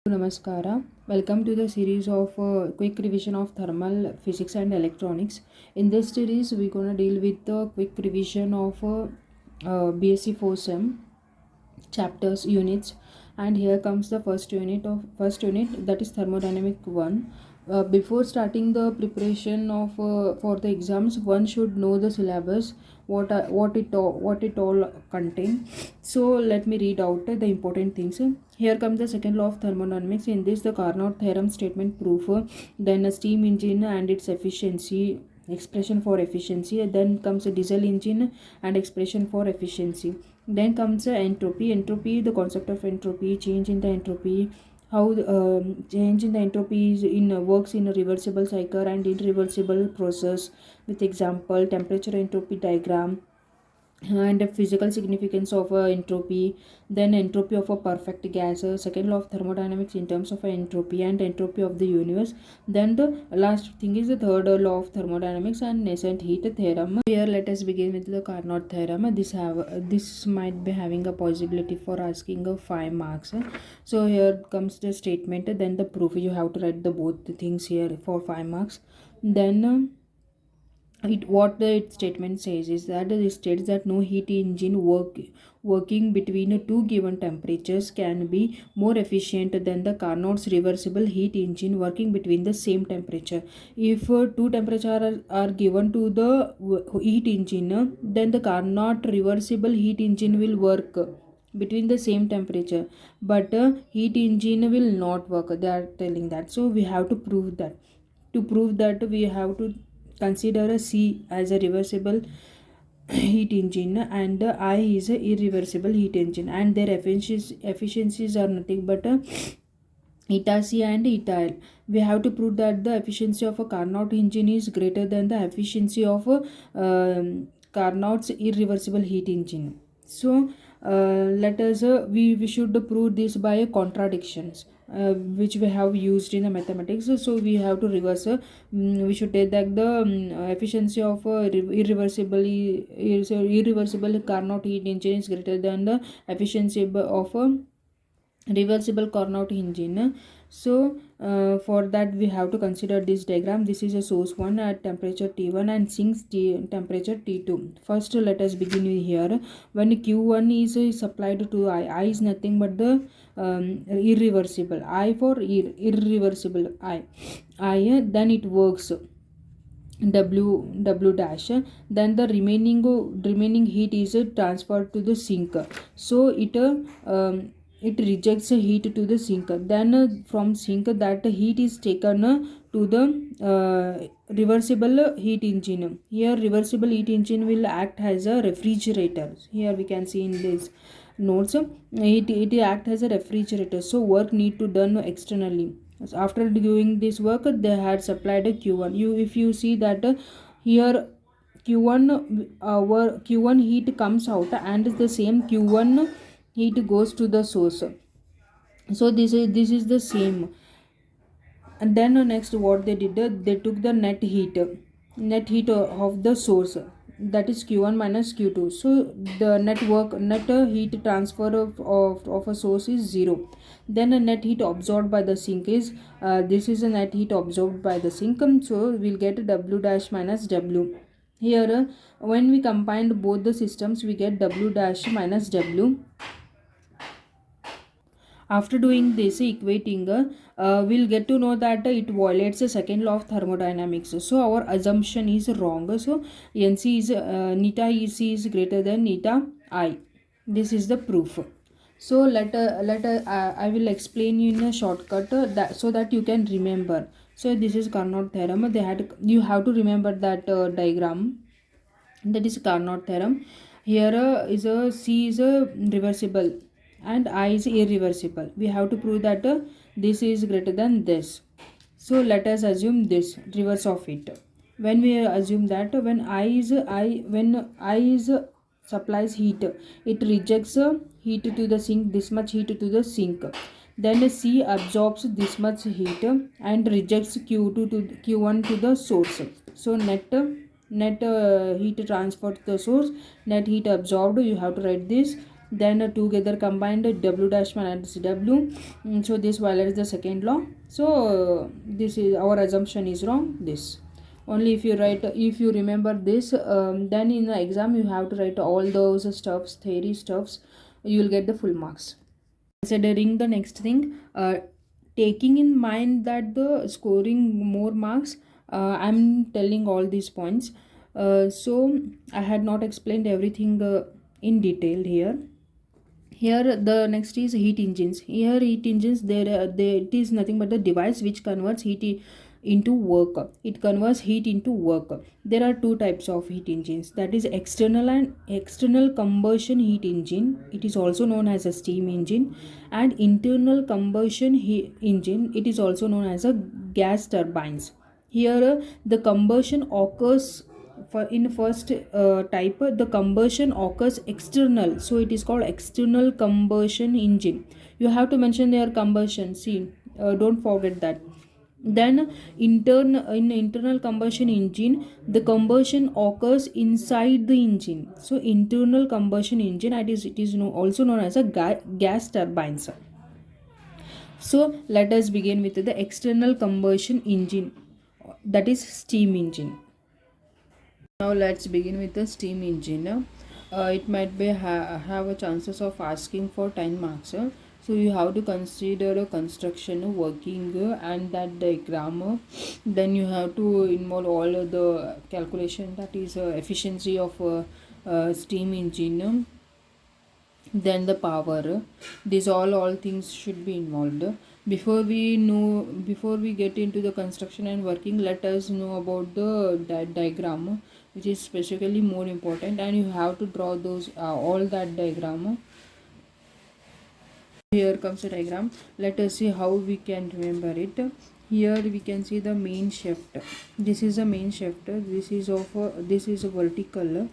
Namaskara. Welcome to the series of quick revision of thermal physics and electronics. In this series, we're gonna deal with the quick revision of BSc 4 chapters units, and here comes the first unit, that is thermodynamic 1. Before starting the preparation of for the exams, one should know the syllabus, what it all contain. So let me read out the important things. Here comes the second law of thermodynamics. In this, the Carnot theorem statement proof, then a steam engine and its efficiency, expression for efficiency. Then comes a diesel engine and expression for efficiency. Then comes entropy, the concept of entropy, change in the entropy, how change in the entropy is works in a reversible cycle and irreversible process, with example temperature entropy diagram, and the physical significance of entropy. Then entropy of a perfect gas, second law of thermodynamics in terms of entropy and entropy of the universe. Then the last thing is the third law of thermodynamics and nascent heat theorem. Here let us begin with the Carnot theorem. This might be having a possibility for asking 5 marks. So here comes the statement, then the proof. You have to write the both the things here for 5 marks. Then what the statement says is that it states that no heat engine working between two given temperatures can be more efficient than the Carnot's reversible heat engine working between the same temperature. If two temperatures are given to the heat engine, then the Carnot reversible heat engine will work between the same temperature, but heat engine will not work. They are telling that. So we have to prove that. To prove that, we have to consider a C as a reversible heat engine and I is a irreversible heat engine, and their efficiencies are nothing but eta C and eta L. We have to prove that the efficiency of a Carnot engine is greater than the efficiency of a Carnot's irreversible heat engine. So let us we should prove this by contradictions, which we have used in the mathematics. So we have to reverse, we should take that the efficiency of irreversible Carnot heat engine is greater than the efficiency of a reversible Carnot engine. So for that we have to consider this diagram. This is a source 1 at temperature T1 and sink temperature T2. First let us begin with here. When Q1 is supplied to I is nothing but the irreversible, I for irreversible I, then it works W dash, then the remaining heat is transferred to the sink. So it rejects heat to the sink. Then from sink that heat is taken to the reversible heat engine. Here reversible heat engine will act as a refrigerator. Here we can see in this notes, it act as a refrigerator. So work need to done externally. So after doing this work, they had supplied a Q1. If you see that here Q1 heat comes out, and the same Q1 heat goes to the source. So this is the same. And then next what they did, they took the net heat of the source, that is Q1 minus Q2. So the net heat transfer of a source is 0. Then a net heat absorbed by the sink is this is a net heat absorbed by the sink. So we'll get W dash minus W. Here when we combined both the systems, we get W dash minus W. After doing this equating, we'll get to know that it violates the second law of thermodynamics. So our assumption is wrong. So NC is neta EC is greater than neta I. This is the proof. So I will explain you in a shortcut that so that you can remember. So this is Carnot theorem. You have to remember that diagram. That is Carnot theorem. Here is a C is a reversible and I is irreversible. We have to prove that this is greater than this. So let us assume this reverse of it. When we assume that when I is supplies heat, it rejects heat to the sink, this much heat to the sink. Then C absorbs this much heat and rejects Q2 to Q1 to the source. So net heat transfer to the source, net heat absorbed, you have to write this then together combined W dash minus W. So this violates the second law. So this is our assumption is wrong. This only if you write, if you remember this, then in the exam you have to write all those stuffs, theory stuffs, you will get the full marks. Considering the next thing, taking in mind that the scoring more marks, I'm telling all these points. So I had not explained everything in detail here. Here the next is heat engines. Here heat engines, it is nothing but the device which converts into work. It converts heat into work. There are two types of heat engines, that is external and external combustion heat engine, it is also known as a steam engine, and internal combustion heat engine, it is also known as a gas turbines. Here the combustion occurs, for in first type the combustion occurs external, so it is called external combustion engine. You have to mention their combustion, see, don't forget that. Then in internal combustion engine, the combustion occurs inside the engine, so internal combustion engine, it is also known as a gas turbines. So let us begin with the external combustion engine, that is steam engine. Now let's begin with the steam engine. It might be have a chances of asking for 10 marks. So you have to consider a construction, working, and that diagram. Then you have to involve all of the calculation, that is efficiency of steam engine, then the power. These all things should be involved. Before we get into the construction and working, let us know about the diagram, which is specifically more important, and you have to draw those all that diagram. Here comes the diagram. Let us see how we can remember it. Here we can see the main shaft. This is a main shaft. This is a vertical,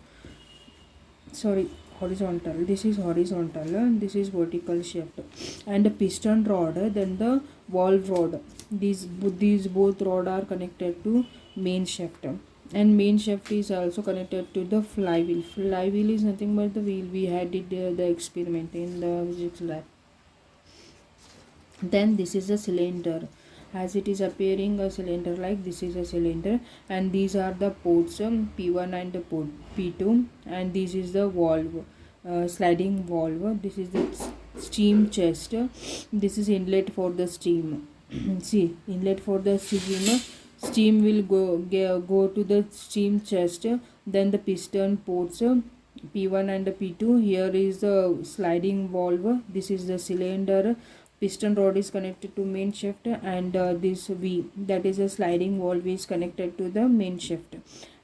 sorry, horizontal. This is horizontal, this is vertical shaft, and a piston rod, then the valve rod. These both rod are connected to main shaft, and main shaft is also connected to the flywheel. Flywheel is nothing but the wheel. We had did the experiment in the physics lab. Then this is a cylinder, as it is appearing a cylinder, like this is a cylinder, and these are the ports, P1 and the port P2, and this is the valve, sliding valve. This is the steam chest. This is inlet for the steam. See, inlet for the steam will go to the steam chest. Then the piston ports, P1 and P2. Here is the sliding valve. This is the cylinder. Piston rod is connected to main shaft, and this V, that is a sliding valve, is connected to the main shaft.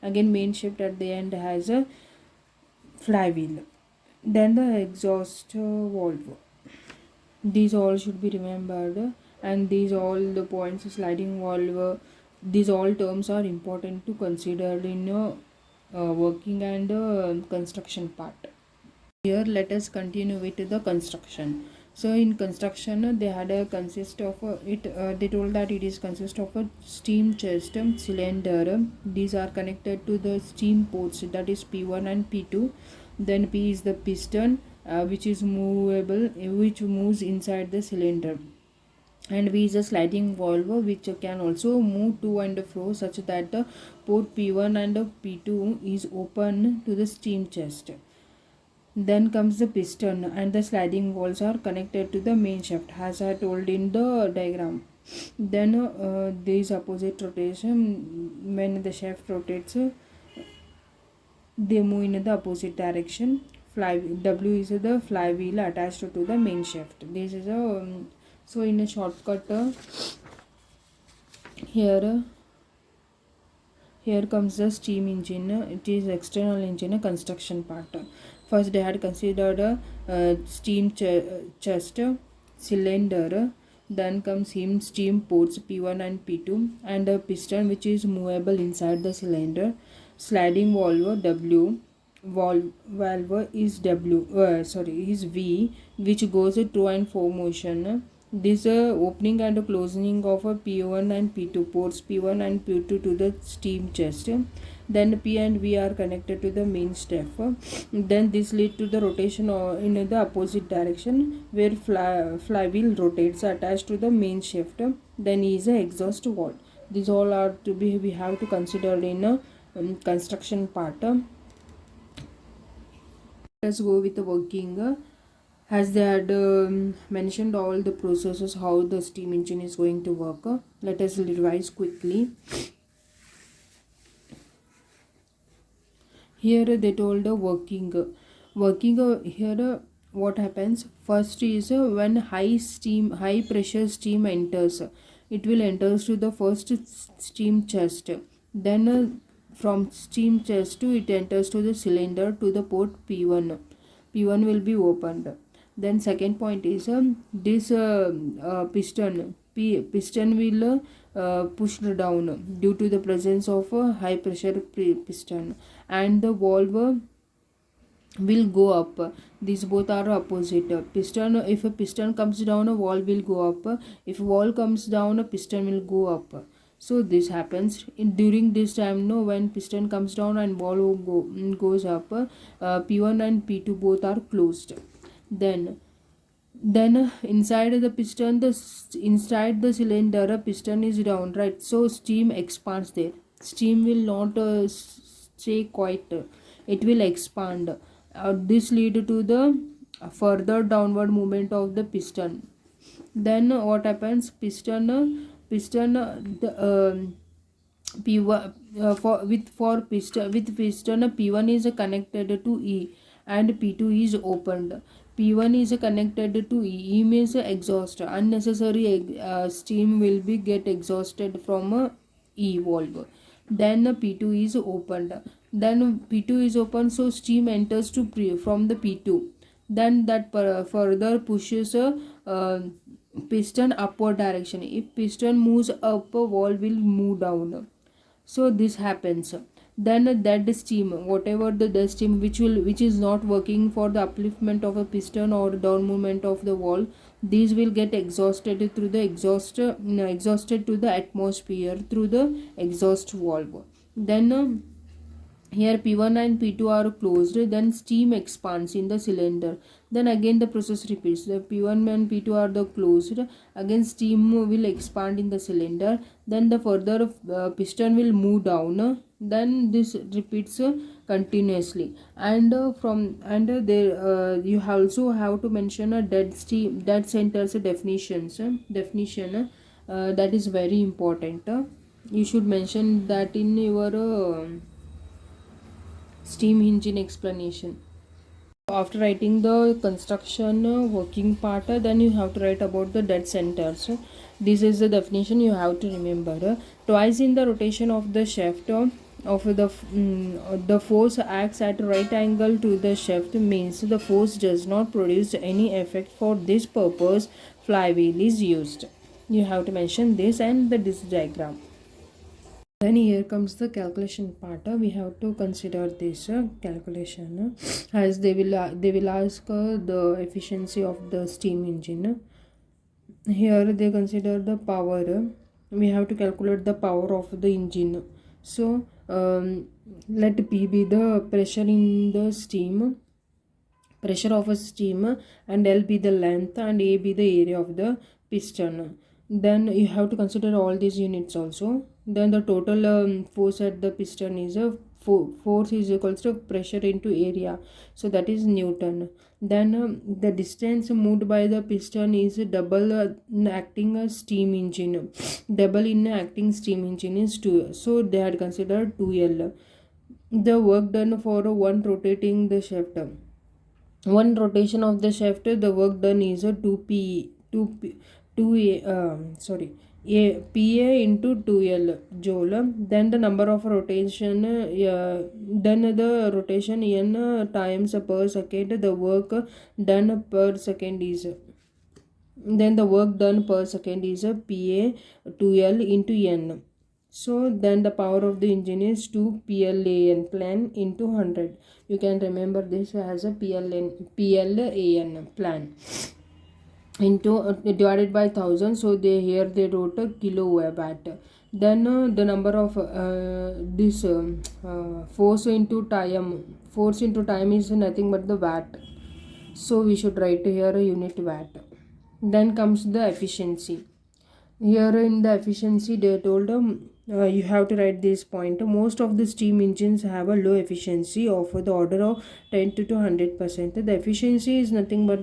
Again, main shaft at the end has a flywheel. Then the exhaust valve. These all should be remembered, and these all the points, sliding valve, these all terms are important to consider in working and construction part. Here let us continue with the construction. So in construction, they had a consist of they told that it is consist of a steam chest, cylinder. These are connected to the steam ports, that is P1 and P2. Then P is the piston, which is movable, which moves inside the cylinder, and V is a sliding valve, which can also move to and fro, such that the port P1 and P2 is open to the steam chest. Then comes the piston, and the sliding valves are connected to the main shaft, as I told in the diagram. Then there is opposite rotation. When the shaft rotates, they move in the opposite direction. W is the flywheel attached to the main shaft. This is a so in a shortcut, here comes the steam engine. It is external engine, construction part. First they had considered a steam chest, cylinder. Then comes steam ports P1 and P2, and a piston which is movable inside the cylinder. Sliding valve W, valve is is V, which goes to and fro motion. This opening and closing of a P1 and P2 ports P1 and P2 to the steam chest. then P and V are connected to the main shaft. Then this lead to the rotation in the opposite direction, where flywheel rotates attached to the main shaft. Then is a exhaust valve. These all are to be we have to consider in a construction part. Let's go with the working. As they had mentioned all the processes how the steam engine is going to work. Let us revise quickly. Here they told working here what happens first is when high pressure steam enters, it will enters to the first steam chest. Then from steam chest to it enters to the cylinder to the port P1. P1 will be opened. Then second point is this piston will pushed down due to the presence of a high pressure piston, and the valve will go up. These both are opposite. Piston, if a piston comes down, a valve will go up. If a valve comes down, a piston will go up. So this happens during this time. No, when piston comes down and valve goes up, P1 and P2 both are closed. Then inside the piston, inside the cylinder, a piston is down, right? So steam expands there. Steam will not stay quiet. It will expand. This lead to the further downward movement of the piston. Then what happens? The P1 with piston P1 is connected to E and P2 is opened. P1 is connected to E. E means exhaust. Unnecessary steam will be get exhausted from E valve. Then P2 is opened. Then P2 is open, so steam enters to from the P2. Then that further pushes piston upward direction. If piston moves up, valve will move down. So this happens. Then that steam, whatever the steam which is not working for the upliftment of a piston or down movement of the valve, these will get exhausted through the exhausted to the atmosphere through the exhaust valve. Then here P1 and P2 are closed, then steam expands in the cylinder. Then again the process repeats. The P1 and P2 are the closed, again steam will expand in the cylinder. Then the further piston will move down. Then this repeats continuously. And there you also have to mention a dead centers definition. That is very important. You should mention that in your steam engine explanation. After writing the construction working part, then you have to write about the dead centers. This is the definition you have to remember. Twice in the rotation of the shaft of the force acts at right angle to the shaft, means the force does not produce any effect. For this purpose, flywheel is used. You have to mention this and this diagram. Then here comes the calculation part. We have to consider this calculation as they will ask the efficiency of the steam engine. Here they consider the power. We have to calculate the power of the engine. So let P be the pressure in the steam, pressure of a steam, and L be the length, and A be the area of the piston. Then you have to consider all these units also. Then the total force at the piston is a force is equal to pressure into area, so that is Newton. Then the distance moved by the piston is double acting steam engine. Double in acting steam engine is 2, so they had considered 2L. The work done for one rotating the shaft, one rotation of the shaft, the work done is a 2p 2a PA into 2L joule. Then the number of rotation then the rotation n times per second, the work done per second is, then the work done per second is a PA 2L into n. So then the power of the engine is 2 PLAN plan into 100. You can remember this as a PLAN plan into divided by 1000. So they wrote a kilowatt. Then the number of this force into time is nothing but the watt, so we should write here a unit watt. Then comes the efficiency. Here in the efficiency they told you have to write this point. Most of the steam engines have a low efficiency of the order of 10 to 100%. The efficiency is nothing but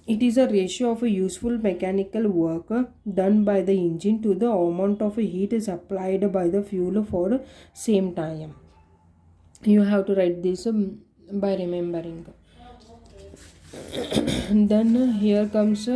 it is a ratio of a useful mechanical work done by the engine to the amount of heat is applied by the fuel for same time. You have to write this by remembering. Then here comes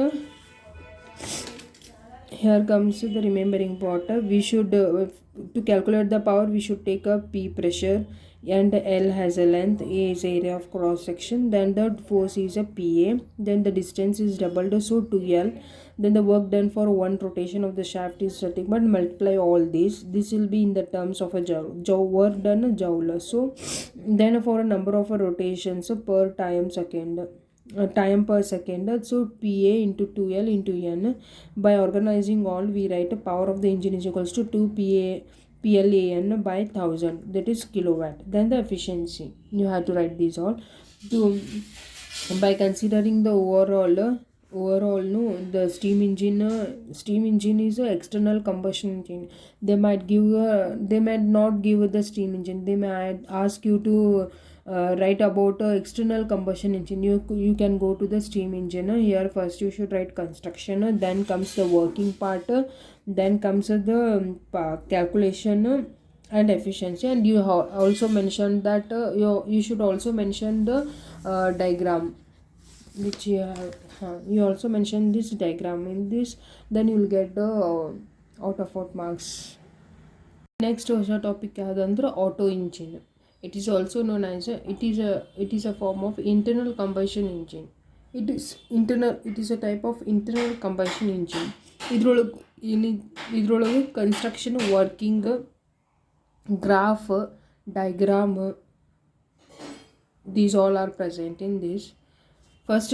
the remembering part. We should to calculate the power, we should take a P pressure, and L has a length, A is area of cross section, then the force is a PA, then the distance is doubled, so 2L, then the work done for one rotation of the shaft is nothing but multiply all this will be in the terms of a joule, work done a joule. So then for a number of rotations per time per second, so PA into 2L into N. By organizing all, we write power of the engine is equals to 2 PLAN by 1000, that is kilowatt. Then the efficiency, you have to write these all. By considering the overall no, the steam engine is a external combustion engine. They might not give the steam engine, they might ask you to write about external combustion engine. You can go to the steam engine. Here first you should write construction, then comes the working part, then comes the calculation and efficiency. And you also mentioned that you should also mention the diagram which you also mentioned this diagram in this, then you will get the out of 4 marks. Next ಹೊಸ topic ಯಾವುದಂದ್ರೆ auto engine. It is also known as it is a form of internal combustion engine. It is a type of internal combustion engine. ಇದ್ರೊಳಗೆ construction, working, graph, diagram, these all are present in this. First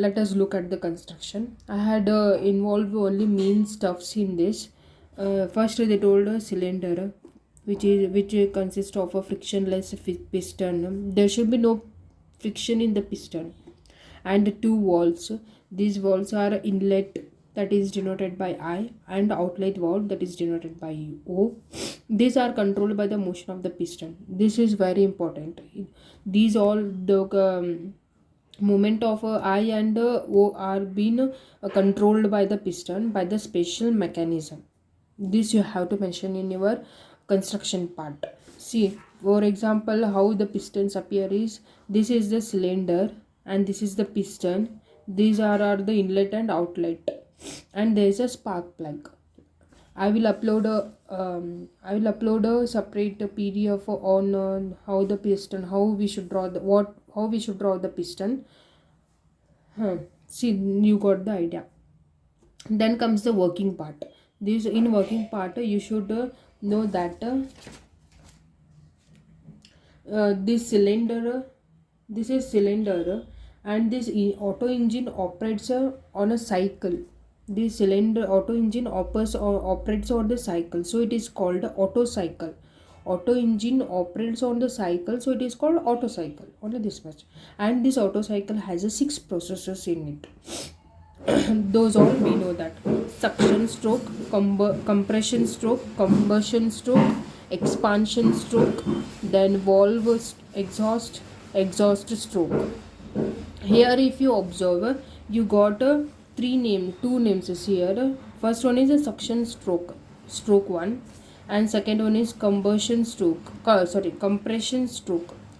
let us look at the construction. I had involved only main stuffs in this. First they told a cylinder which consists of a frictionless piston. There should be no friction in the piston, and 2 valves. These valves are inlet, that is denoted by I, and outlet valve, that is denoted by O. These are controlled by the motion of the piston. This is very important. These all the movement of I and O are being controlled by the piston by the special mechanism. This you have to mention in your construction part. See, for example, how the pistons appear is, this is the cylinder and this is the piston. These are the inlet and outlet, and there is a spark plug. I will upload a separate PDF on how the piston, how we should draw the piston. See, you got the idea. Then comes the working part. This in working part you should know that this is cylinder, and this auto engine operates on a cycle. This cylinder auto engine operates on the cycle, so it is called auto cycle. Auto engine operates on the cycle, so it is called auto cycle. Only this much. And this auto cycle has a 6 processes in it. Those all we know that: suction stroke, compression stroke, combustion stroke, expansion stroke, then valve, exhaust stroke. Here if you observe, you got two names here. First one is a suction stroke 1, and second one is compression stroke,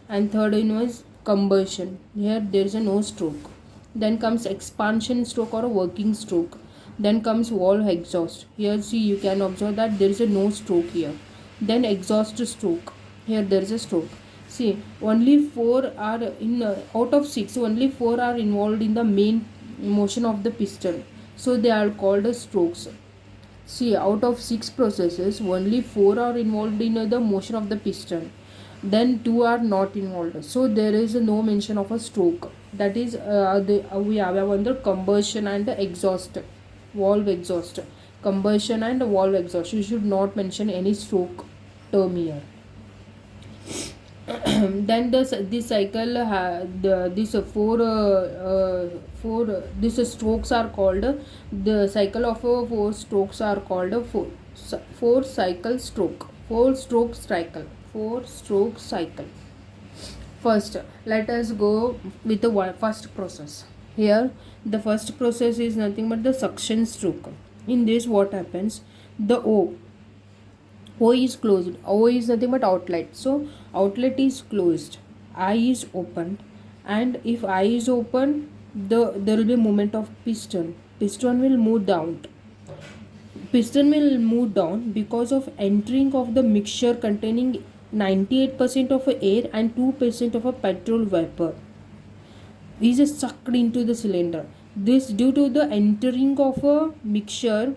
and third one was combustion. Here there is a no stroke. Then comes expansion stroke or a working stroke. Then comes valve exhaust. Here see, you can observe that there is a no stroke here. Then exhaust stroke. Here there is a stroke. See, only 4 are in out of 6, only 4 are involved in the main motion of the piston, so they are called strokes. See, out of 6 processes, only 4 are involved in the motion of the piston, then 2 are not involved, so there is no mention of a stroke. That is we have under combustion and exhaust, valve exhaust. combustion and valve exhaust. You should not mention any stroke term here. Then this cycle this this strokes are called the cycle of four strokes are called four cycle stroke, four stroke cycle. First, let us go with the first process. Here, the first process is nothing but the suction stroke. In this, what happens? The O is closed. O is nothing but outlet. So, outlet is closed. I is opened. And if I is open, there will be movement of piston. Piston will move down. Piston will move down because of entering of the mixture containing 98% of air and 2% of a petrol vapor is sucked into the cylinder. This due to the entering of a mixture,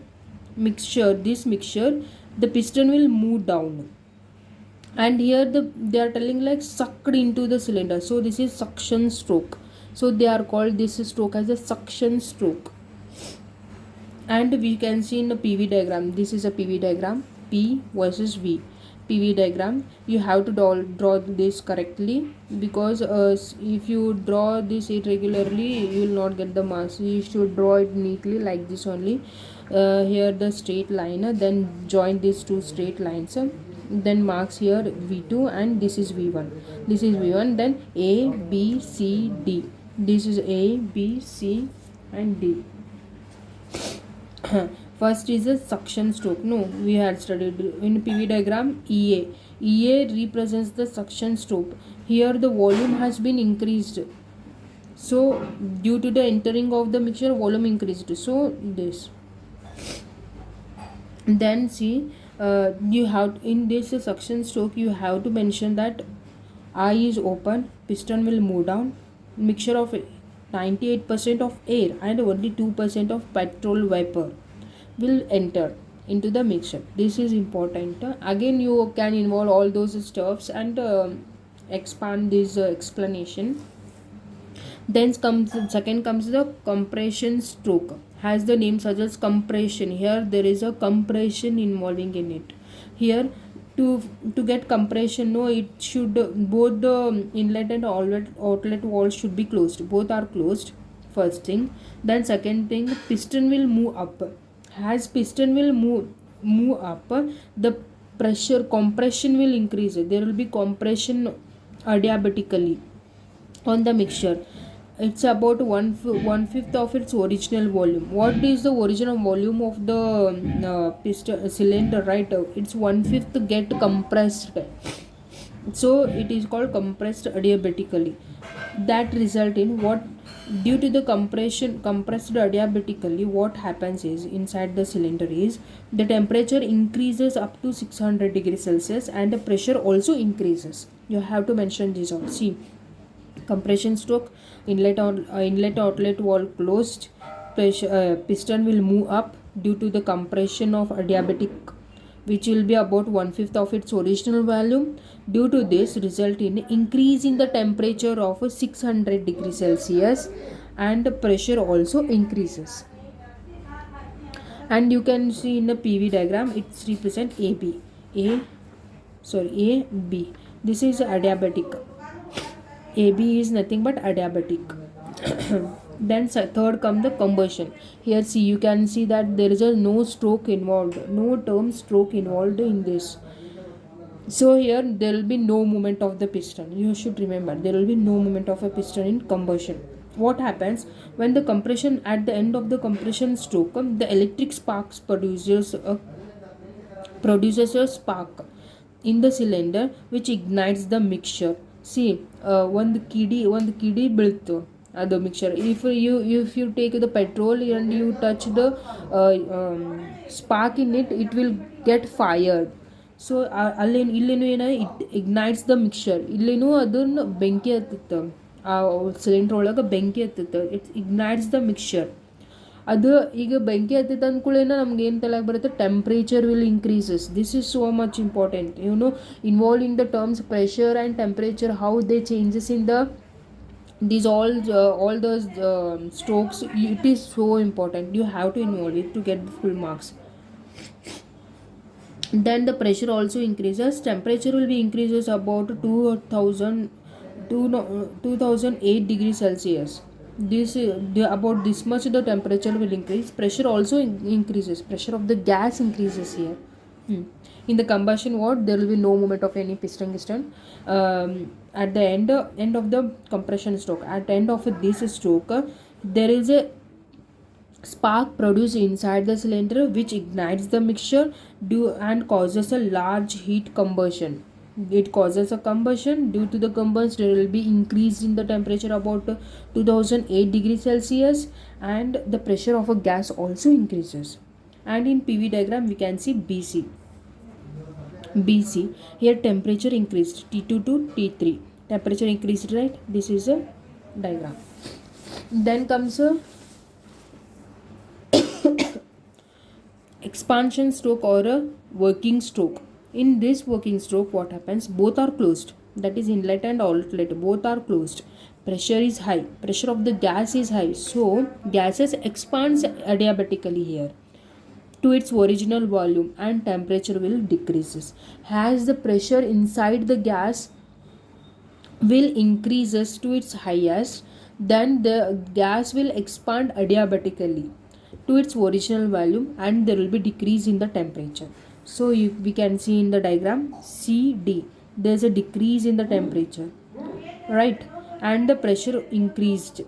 the piston will move down. And here they are telling like sucked into the cylinder. So this is suction stroke. So they are called this stroke as a suction stroke. And we can see in the PV diagram, this is a PV diagram, P versus V. PV diagram, you have to draw this correctly, because if you draw this irregularly, you will not get the marks. You should draw it neatly like this only. Here the straight line, then join these two straight lines, then marks here V2 and this is V1. This is V1, then A, B, C, D. This is A, B, C and D. First is a suction stroke. No, we had studied in PV diagram EA. EA represents the suction stroke. Here the volume has been increased. So due to the entering of the mixture, volume increased. So this. Then see, you have in this suction stroke, you have to mention that I is open, piston will move down, mixture of 98% of air and only 2% of petrol vapor will enter into the mixture. This is important. Again, you can involve all those stuffs and expand this explanation. Then second comes the compression stroke. As the name suggests, compression. Here there is a compression involving in it. Here to get compression, no, it should both the inlet and outlet walls should be closed. Both are closed. First thing. Then second thing, piston will move up. As piston will move up, the pressure compression will increase. There will be compression adiabatically on the mixture. It's about one fifth of its original volume. What is the original volume of the piston cylinder, right? It's 1/5 get compressed. So it is called compressed adiabatically. That result in what? Due to the compressed adiabatically, what happens is inside the cylinder is the temperature increases up to 600 degrees Celsius and the pressure also increases. You have to mention this all. See, compression stroke, inlet outlet wall closed, piston will move up due to the compression of adiabatic, which will be about 1/5 of its original volume. Due to this, result in increase in the temperature of 600 degrees Celsius and the pressure also increases. And you can see in the PV diagram, it's represent AB. AB. This is adiabatic. AB is nothing but adiabatic. Then third come the combustion. Here see, you can see that there is no stroke involved, no term stroke involved in this. So here there will be no movement of the piston. You should remember, there will be no movement of a piston in combustion. What happens when the compression, at the end of the compression stroke, the electric sparks produces a spark in the cylinder which ignites the mixture. See, ಒಂದು ಕಿಡಿ ಬೀಳ್ತು ಅದು mixer. if you take the petrol and you touch the spark in it, it will get fired. So ಇಲ್ಲೇನು it ignites the mixture. ಇಲ್ಲೇನು ಅದನ್ನು ಬೆಂಕಿ ಹತ್ತುತ್ತೆ, ಆ cylinder ಒಳಗೆ ಬೆಂಕಿ ಹತ್ತುತ್ತೆ. It ignites the mixture. ಅದು ಈಗ ಬೆಂಕಿ ಹತ್ತಿತ್ತು ಅಂದ್ಕೊಳ್ಳೇನ ನಮ್ಗೆ ಏನು ತಲೆಗೆ ಬರುತ್ತೆ? Temperature will increases. This is so much important. Involving the terms pressure and temperature, how they changes in the these all those strokes. It is so important. You have to involve it to get the full marks. Then the pressure also increases. Temperature will be increases about 2008 degrees Celsius. About this much the temperature will increase. Pressure also increases. Pressure of the gas increases here. In the combustion mode, there will be no movement of any piston. At the end of the compression stroke, at the end of this stroke, there is a spark produced inside the cylinder which ignites the mixture and causes a large heat combustion. It causes a combustion. Due to the combustion, there will be increase in the temperature about 2008 degrees Celsius, and the pressure of a gas also increases. And in PV diagram we can see BC. Here temperature increased T2 to T3. Temperature increased, right? This is a diagram. Then comes a expansion stroke or a working stroke. In this working stroke, what happens? Both are closed. That is, inlet and outlet. Both are closed. Pressure is high. Pressure of the gas is high. So gases expands adiabatically here to its original volume, and temperature will decreases. As the pressure inside the gas will increases to its highest, then the gas will expand adiabatically to its original volume, and there will be decrease in the temperature. So we can see in the diagram CD, there is a decrease in the temperature, right? And the pressure increased.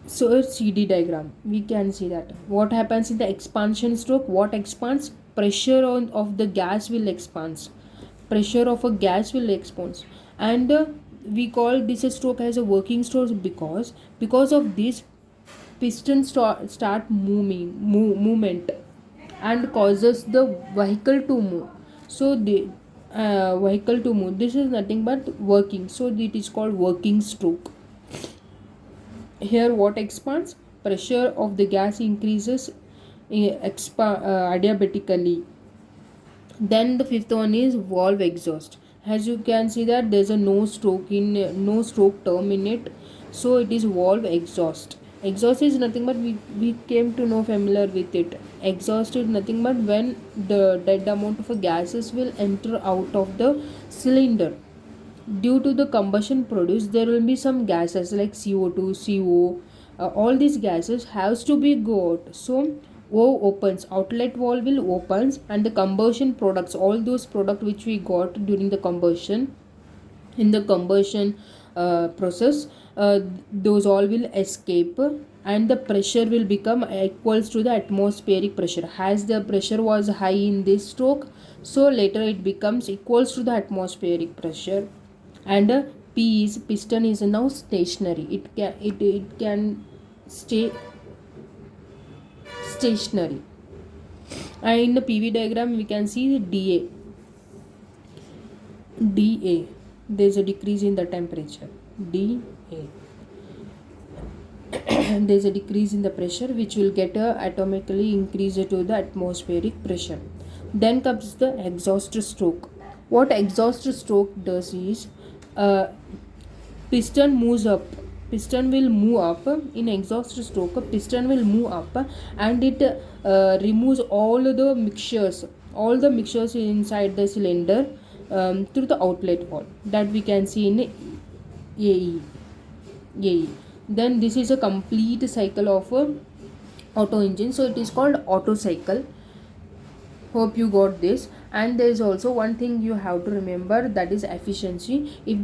So a CD diagram, we can see that what happens in the expansion stroke. What expands? Pressure of the gas will expand. Pressure of a gas will expand, and we call this a stroke as a working stroke because of this piston start movement and causes the vehicle to move. So the vehicle to move, this is nothing but working, so it is called working stroke. Here what expands? Pressure of the gas increases adiabatically. Then the fifth one is valve exhaust. As you can see that there is a no stroke term in it, so it is valve exhaust. Exhaust is nothing but we came to know familiar with it. Exhaust is nothing but when the dead amount of gases will enter out of the cylinder. Due to the combustion produced, there will be some gases like CO2, CO. All these gases has to be go out. So O opens, outlet valve will opens, and the combustion products, all those products which we got during the combustion, in the combustion process, those all will escape, and the pressure will become equals to the atmospheric pressure. As the pressure was high in this stroke, so later it becomes equals to the atmospheric pressure. And P is piston is now stationary. It can stay stationary. And in the PV diagram we can see the DA, there is a decrease in the temperature. DA, there is a decrease in the pressure which will get atomically increased to the atmospheric pressure. Then comes the exhaust stroke. What exhaust stroke does is piston moves up. Piston will move up in exhaust stroke. Piston will move up and it removes all the mixtures inside the cylinder through the outlet valve, that we can see in AE. Then this is a complete cycle of auto engine, so it is called auto cycle. Hope you got this. And there is also one thing you have to remember, that is efficiency. If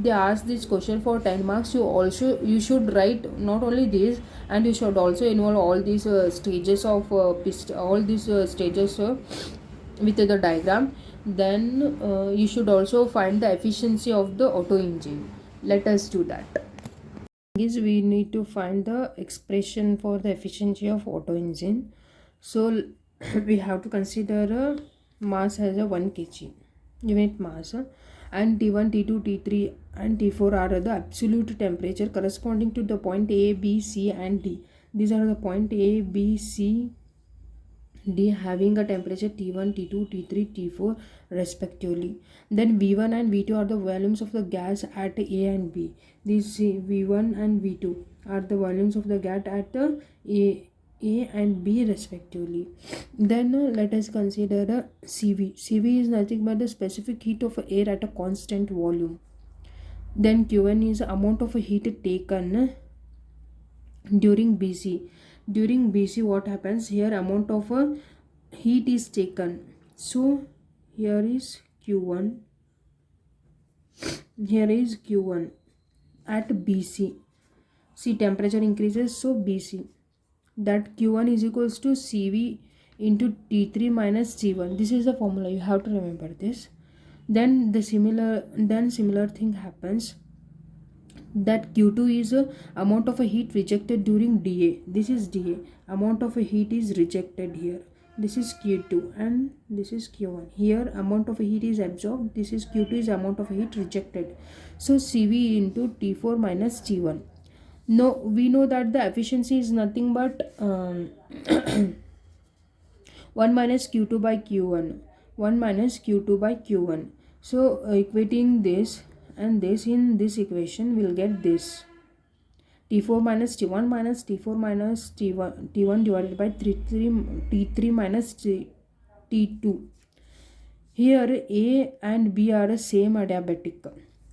they ask this question for 10 marks, you should write not only this, and you should also involve all these stages of stages with the diagram. Then you should also find the efficiency of the auto engine. Let us do that. Is we need to find the expression for the efficiency of auto engine. So we have to consider mass as a 1 kg unit mass, and T1, T2, T3 and T4 are the absolute temperature corresponding to the point A, B, C and D. These are the point A, B, C, D having a temperature T1, T2, T3, T4 respectively. Then V1 and V2 are the volumes of the gas at A and B. These V1 and V2 are the volumes of the gas at A and B respectively. Then let us consider CV. CV is nothing but the specific heat of air at a constant volume. Then Q1 is amount of heat taken during BC. During BC, what happens here? Amount of heat is taken. So here is Q1. Here is Q1 at BC. See, temperature increases, so BC. That Q1 is equals to CV into T3 minus T1. This is the formula. You have to remember this. Then similar thing happens, that Q2 is amount of a heat rejected during DA. This is DA. Amount of a heat is rejected here. This is Q2 and this is Q1. Here amount of a heat is absorbed. This is Q2 is amount of heat rejected. So CV into T4 minus T1. No, we know that the efficiency is nothing but 1 minus Q2 by Q1. 1 minus Q2 by Q1. So equating this and this in this equation, we'll get this. T4 minus T1 minus T4 minus T1 divided by T3 minus T2. Here A and B are the same adiabatic.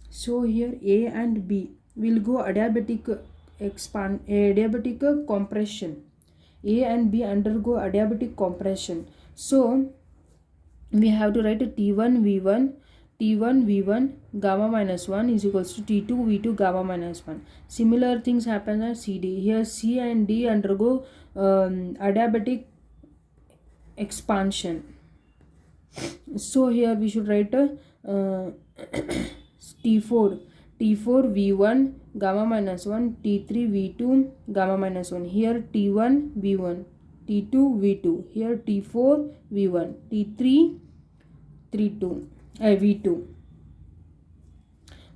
So here A and B will go adiabatic compression. A and B undergo adiabatic compression. So we have to write T1 V1 gamma minus 1 is equals to T2 V2 gamma minus 1. Similar things happen at CD. Here C and D undergo adiabatic expansion. So here we should write T4 V1 gamma minus 1, T3 V2 gamma minus 1. Here T1 V1, T2 V2. Here T4 V1, T3 V2.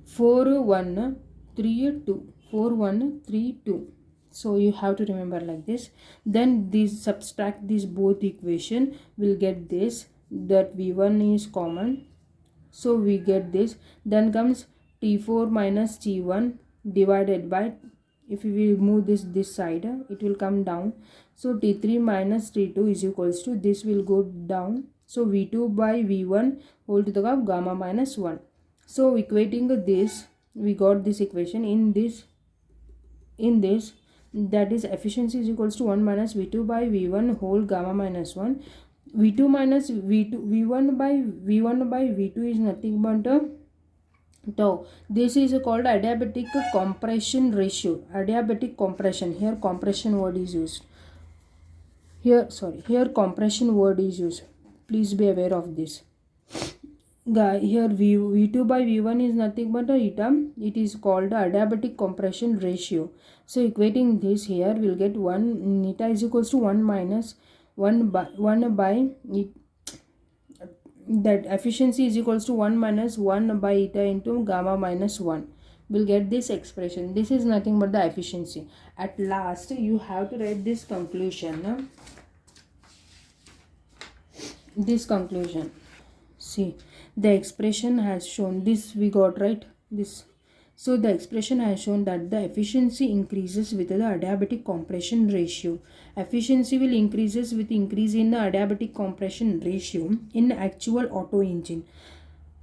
4 1 3 2. 4 1 3 2. So you have to remember like this. Then this subtract these both equation, will get this, that V1 is common. So we get this. Then comes T4 minus T1 divided by, if we move this side, it will come down. So T3 minus T2 is equals to, this will go down. So V2 by V1 whole to the power gamma minus 1. So equating this, we got this equation. In this, that is efficiency is equals to 1 minus V2 by V1 whole gamma minus 1. V2 minus V1 by V2 is nothing but tau. This is called adiabatic compression ratio. Adiabatic compression. Here compression word is used. Here compression word is used. Please be aware of this. Here V2 by V1 is nothing but eta. It is called adiabatic compression ratio. So equating this here, we'll get 1 eta is equals to 1 minus 1 by that efficiency is equals to 1 minus 1 by eta into gamma minus 1. We'll get this expression. This is nothing but the efficiency. At last, you have to write this conclusion. This conclusion. See, the expression has shown this, we got right this. So the expression has shown that the efficiency increases with the adiabatic compression ratio. Efficiency will increases with increase in the adiabatic compression ratio in actual auto engine.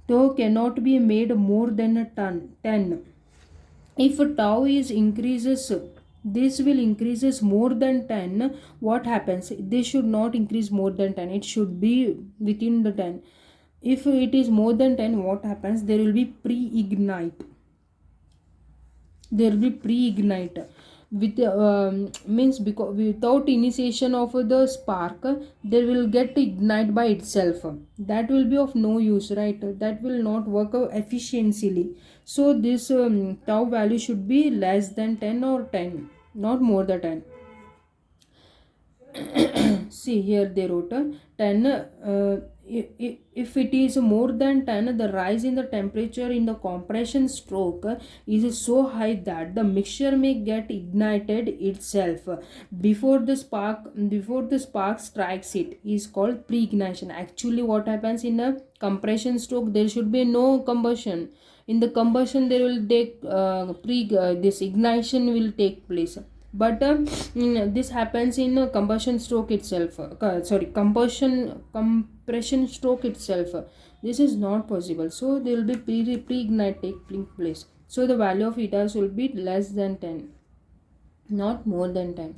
Tau cannot be made more than a 10. If tau is increases, this will increases more than 10. What happens? This should not increase more than 10. It should be within the 10. If it is more than 10, what happens? There will be pre-ignite. There will be pre-ignite with means because without initiation of the spark, there will get ignite by itself. That will be of no use, right? That will not work efficiently. So this tau value should be less than 10 or 10, not more than 10. See here they wrote 10. If it is more than 10, the rise in the temperature in the compression stroke is so high that the mixture may get ignited itself before the spark strikes it. Is called pre-ignition. Actually what happens in a compression stroke, there should be no combustion. In the combustion there will take this ignition will take place. but this happens in combustion stroke itself, combustion compression stroke itself. This is not possible, so there will be pre-ignite taking place, so the value of ETAs will be less than 10, not more than 10.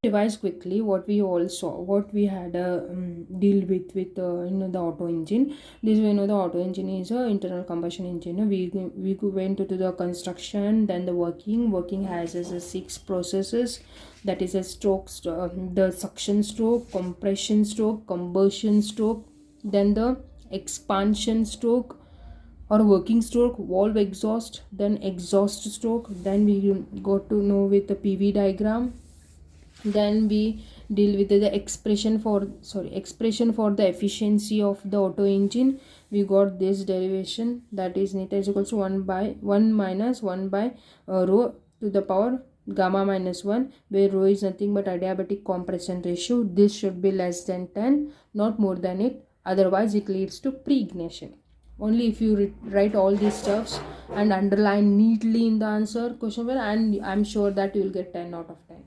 Revise quickly what we all saw, what we had deal with the auto engine. This way, the auto engine is a internal combustion engine. We went to the construction, then the working has six processes, that is a the suction stroke, compression stroke, combustion stroke, then the expansion stroke or working stroke, valve exhaust, then exhaust stroke. Then we got to know with the PV diagram. Then we deal with the expression for the efficiency of the auto engine. We got this derivation, that is neta is equals to 1 minus 1 by rho to the power gamma minus 1, where rho is nothing but adiabatic compression ratio. This should be less than 10, not more than it, otherwise it leads to pre-ignition. Only if you write all these stuffs and underline neatly in the answer question, and I'm sure that you will get 10 out of 10.